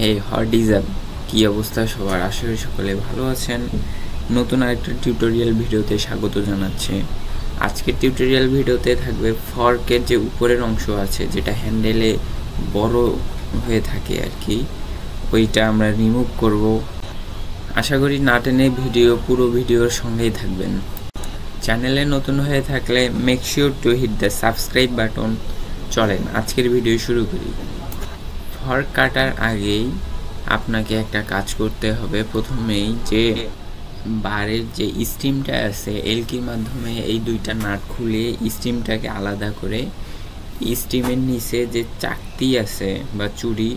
Hey what is up, কী অবস্থা সবার? আশা করি সকলে ভালো আছেন। নতুন আরেকটা টিউটোরিয়াল ভিডিওতে স্বাগত জানাচ্ছি। আজকের টিউটোরিয়াল ভিডিওতে থাকবে ফর্কের যে উপরের অংশ আছে, যেটা হ্যান্ডেলে বড় হয়ে থাকে আর কি, ওইটা আমরা রিমুভ করব। আশা করি না টেনে পুরো ভিডিওর সঙ্গেই থাকবেন। চ্যানেলে নতুন হয়ে থাকলে make sure to hit the subscribe button. চলেন আজকের ভিডিও শুরু করি। ফর্ক কাটার আগেই আপনাকে একটা কাজ করতে হবে। প্রথমেই যে বারের যে স্টিমটা আছে, এলকির মাধ্যমে এই দুইটা নাট খুলে স্টিমটাকে আলাদা করে স্টিমের নিচে যে চাকতি আছে বা চুড়ি,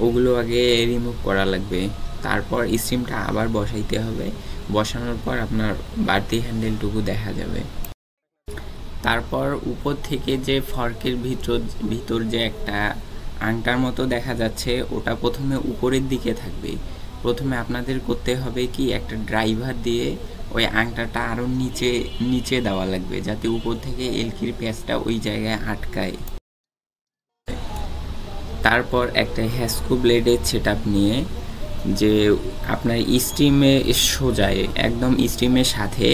ওগুলো আগে রিমুভ করা লাগবে। তারপর স্টিমটা আবার বসাইতে হবে। বসানোর পর আপনার বাড়তি হ্যান্ডেলটুকু দেখা যাবে। তারপর উপর থেকে যে ফর্কের ভিতর যে একটা আংটার মতো দেখা যাচ্ছে, ওটা প্রথমে উপরের দিকে থাকবে। প্রথমে আপনাদের করতে হবে কি, একটা ড্রাইভার দিয়ে ওই আংটাটা আরও নিচে দেওয়া লাগবে, যাতে উপর থেকে এলকির পেঁচটা ওই জায়গায় আটকায়। তারপর একটা হ্যাস্কো ব্লেডের সেটআপ নিয়ে যে আপনার স্টিমে সোজায় একদম স্টিমের সাথে,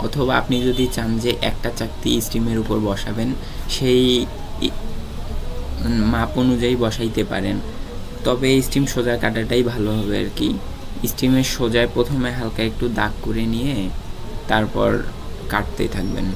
অথবা আপনি যদি চান যে একটা চাকতি স্টিমের উপর বসাবেন, সেই মাপ অনুযায়ী বসাইতে পারেন। তবে স্টিম সোজা কাটাটাই ভালো হবে আর কি। স্টিমের সোজায় প্রথমে হালকা একটু দাগ করে নিয়ে তারপর কাটতে থাকবেন।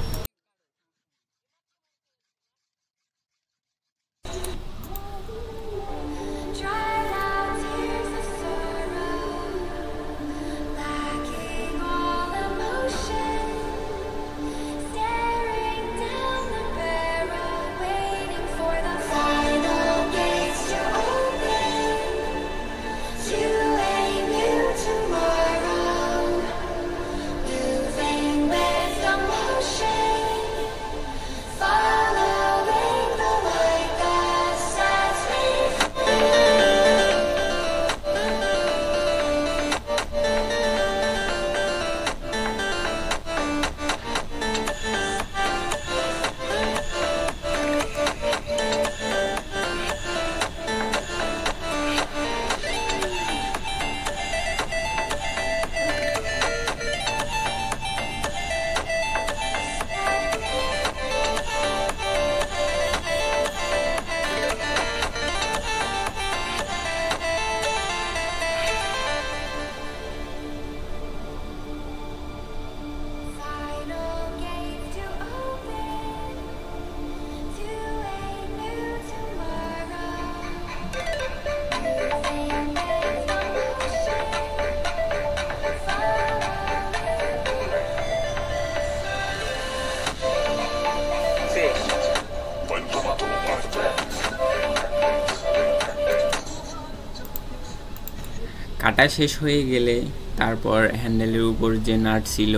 কাটা শেষ হয়ে গেলে তারপর হ্যান্ডেলের উপর যে নাট ছিল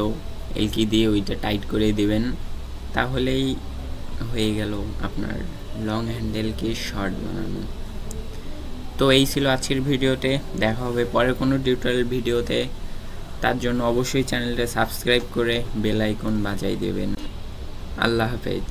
এলকি দিয়ে ওইটা টাইট করে দিবেন। তাহলেই হয়ে গেল আপনার লং হ্যান্ডেলকে শর্ট বানানো। তো এই ছিল আজকের ভিডিওতে। দেখা হবে পরের কোনো টিউটোরিয়াল ভিডিওতে। তার জন্য অবশ্যই চ্যানেলটা সাবস্ক্রাইব করে বেল আইকন বাজাই দেবেন। আল্লাহ হাফেজ।